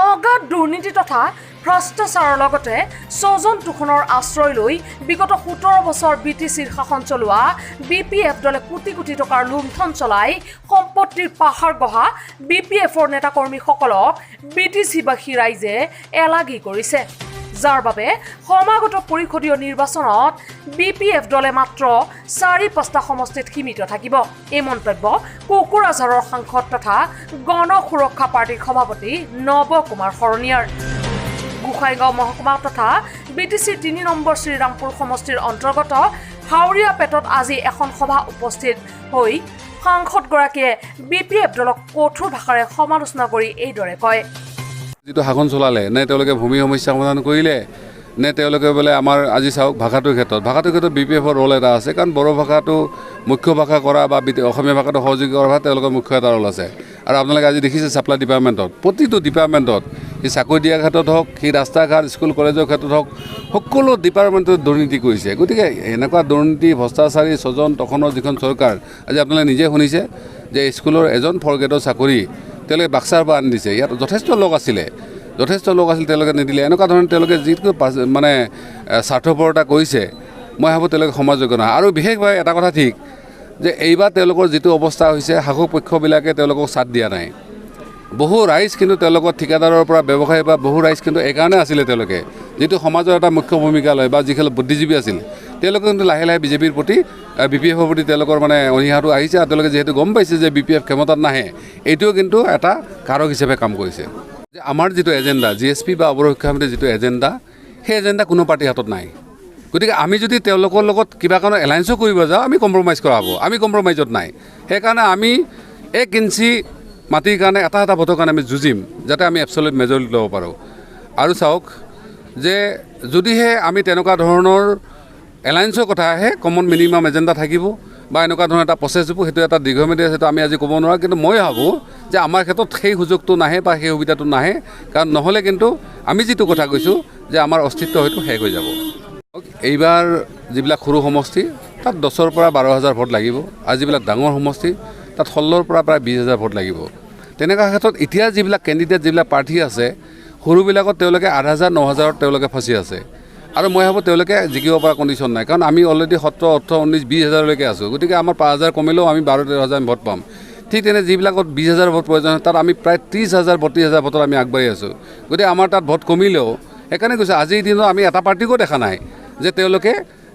অগাধ দুৰ্নীতি তথা ভ্ৰষ্টাচাৰৰ লগতে স্বজন তোষণৰ আশ্ৰয় লৈ বিগত 17 বছৰ বিটিচিৰ শাসন চলোৱা বিপিএফ দলে কোটি কোটি টকাৰ লুণ্ঠন চলাই সম্পত্তিৰ পাহাৰ গঢ়া বিপিএফৰ নেতাকৰ্মীসকলক বিটিচিবাসী ৰাইজে এলাগী কৰিছে, যাৰ বাবে সমাগত পৰিষদীয় নিৰ্বাচনত বিপিএফ দলে মাত্ৰ 4-5টা সমষ্টিত সীমিত থাকিব। এই মন্তব্য কোকৰাঝাৰৰ সাংসদ তথা গণ সুৰক্ষা পাৰ্টিৰ সভাপতি নৱ কুমাৰ শৰণীয়াৰ। গোসাইগাঁও মহকুমা তথা বিটিচিৰ 3 নম্বৰ শ্ৰীৰামপুৰ সমষ্টিৰ অন্তৰ্গত হাওৰিয়া পেটত আজি এখন সভা উপস্থিত হৈ সাংসদগৰাকীয়ে বিপিএফ দলক কঠোৰ ভাষাৰে সমালোচনা কৰি এইদৰে কয়। যিটো শাসন চলালে নে তেওঁলোকে ভূমি সমস্যা সমাধান কৰিলে নে তেওঁলোকে বোলে আমাৰ আজি চাওক ভাষাটোৰ ক্ষেত্ৰত বিপিএফৰ ৰোল এটা আছে, কাৰণ বড়ো ভাষাটো মুখ্য ভাষা কৰা বা অসমীয়া ভাষাটো সহযোগী কৰা তেওঁলোকৰ মুখ্য এটা ৰোল আছে। আৰু আপোনালোকে আজি দেখিছে ছাপ্লাই ডিপাৰ্টমেণ্টত প্ৰতিটো ডিপাৰ্টমেণ্টত সি চাকৰি দিয়াৰ ক্ষেত্ৰত হওক, সি ৰাস্তা ঘাট স্কুল কলেজৰ ক্ষেত্ৰত হওক, সকলো ডিপাৰ্টমেণ্টত দুৰ্নীতি কৰিছে। গতিকে এনেকুৱা দুৰ্নীতি ভ্ৰষ্টাচাৰী স্বজন তোষণৰ যিখন চৰকাৰ, আজি আপোনালোকে নিজে শুনিছে যে স্কুলৰ এজন 4th গ্ৰেডৰ চাকৰি তেওঁলোকে বাক্সাৰ পৰা আনি দিছে। ইয়াত যথেষ্ট লোক আছিল তেওঁলোকে নিদিলে। এনেকুৱা ধৰণে তেওঁলোকে যিটো মানে স্বাৰ্থপৰতা কৰিছে, মই ভাবোঁ তেওঁলোকে সমাজযোগ্য নহয়। আৰু বিশেষভাৱে এটা কথা ঠিক যে এইবাৰ তেওঁলোকৰ যিটো অৱস্থা হৈছে, শাসক পক্ষবিলাকে তেওঁলোকক চাথ দিয়া নাই। বহু ৰাইজ কিন্তু তেওঁলোকৰ ঠিকাদাৰৰ পৰা ব্যৱসায়ী বা বহু ৰাইজ কিন্তু এইকাৰণে আছিলে, তেওঁলোকে যিটো সমাজৰ এটা মুখ্য ভূমিকা লয় বা যিসকল বুদ্ধিজীৱী আছিল তেওঁলোকে কিন্তু লাহে লাহে বিজেপিৰ প্ৰতি বিপিএফৰ প্ৰতি তেওঁলোকৰ মানে অনীহাটো আহিছে। আৰু তেওঁলোকে যিহেতু গম পাইছে যে বিপিএফ ক্ষমতাত নাহে, এইটোও কিন্তু এটা কাৰক হিচাপে কাম কৰিছে। যে আমাৰ যিটো এজেণ্ডা GSP বা অৱৰক্ষা সমিতিৰ যিটো এজেণ্ডা, সেই এজেণ্ডা কোনো পাৰ্টিৰ হাতত নাই। গতিকে আমি যদি তেওঁলোকৰ লগত কিবা কাৰণে এলায়েন্সো কৰিব যাওঁ, আমি কম্প্ৰমাইজ কৰা হ'ব। আমি কম্প্ৰমাইজত নাই। সেইকাৰণে আমি 1 ইঞ্চি মাটিৰ কাৰণে এটা ভোটৰ কাৰণে আমি যুঁজিম, যাতে আমি এবছলিউট মেজৰিটি ল'ব পাৰোঁ। আৰু চাওক যে যদিহে আমি তেনেকুৱা ধৰণৰ এলায়েন্সৰ কথা আহে, কমন মিনিমাম এজেণ্ডা থাকিব বা এনেকুৱা ধৰণৰ এটা প্ৰচেছ হ'ব, সেইটো এটা দীৰ্ঘম্যাদী আছে, সেইটো আমি আজি ক'ব নোৱাৰোঁ। কিন্তু মই ভাবোঁ যে আমাৰ ক্ষেত্ৰত সেই সুযোগটো নাহে বা সেই সুবিধাটো নাহে, কাৰণ নহ'লে কিন্তু আমি যিটো কথা কৈছোঁ যে আমাৰ অস্তিত্ব হয়তো শেষ হৈ যাব। এইবাৰ যিবিলাক সৰু সমষ্টি তাত 10ৰ পৰা 12,000 ভোট লাগিব, আৰু যিবিলাক ডাঙৰ সমষ্টি তাত 16ৰ পৰা প্ৰায় 20,000 ভোট লাগিব। তেনেকুৱা ক্ষেত্ৰত এতিয়া যিবিলাক কেণ্ডিডেট, যিবিলাক প্ৰাৰ্থী আছে, সৰুবিলাকত তেওঁলোকে 8,000, 9,000ত তেওঁলোকে ফচি আছে। আৰু মই ভাবোঁ তেওঁলোকে জিকিব পৰা কণ্ডিশ্যন নাই, কাৰণ আমি অলৰেডি 17, 18, 19, 20,000লৈকে আছোঁ। গতিকে আমাৰ 5,000 কমিলেও আমি 12-13,000 ভোট পাম। ঠিক তেনে যিবিলাকত 20,000 ভোট প্ৰয়োজন হয়, তাত আমি প্ৰায় 30,000, 32,000 ভোটত আমি আগবাঢ়ি আছোঁ। গতিকে আমাৰ তাত ভোট কমিলেও সেইকাৰণে কৈছোঁ, আজিৰ দিনত আমি এটা পাৰ্টিকো দেখা নাই যে তেওঁলোকে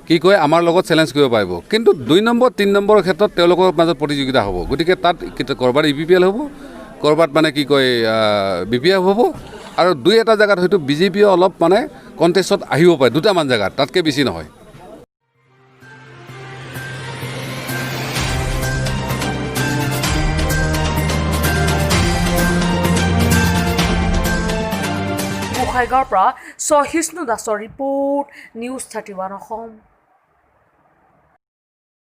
কি কয় আমাৰ লগত চেলেঞ্জ কৰিব পাৰিব। কিন্তু 2 নম্বৰ 3 নম্বৰৰ ক্ষেত্ৰত তেওঁলোকৰ মাজত প্ৰতিযোগিতা হ'ব। গতিকে তাত ক'ৰবাত EPPL হ'ব, ক'ৰবাত মানে কি কয় BPF হ'ব, আৰু 2-এটা জেগাত হয়তো বিজেপিও অলপ মানে কণ্টেষ্টত আহিব পাৰে, 2টামান জেগাত, তাতকৈ বেছি নহয়। গোসাইগাঁৱৰ পৰা সহিষ্ণু দাসৰ ৰিপৰ্ট, নিউজ 31 অসম।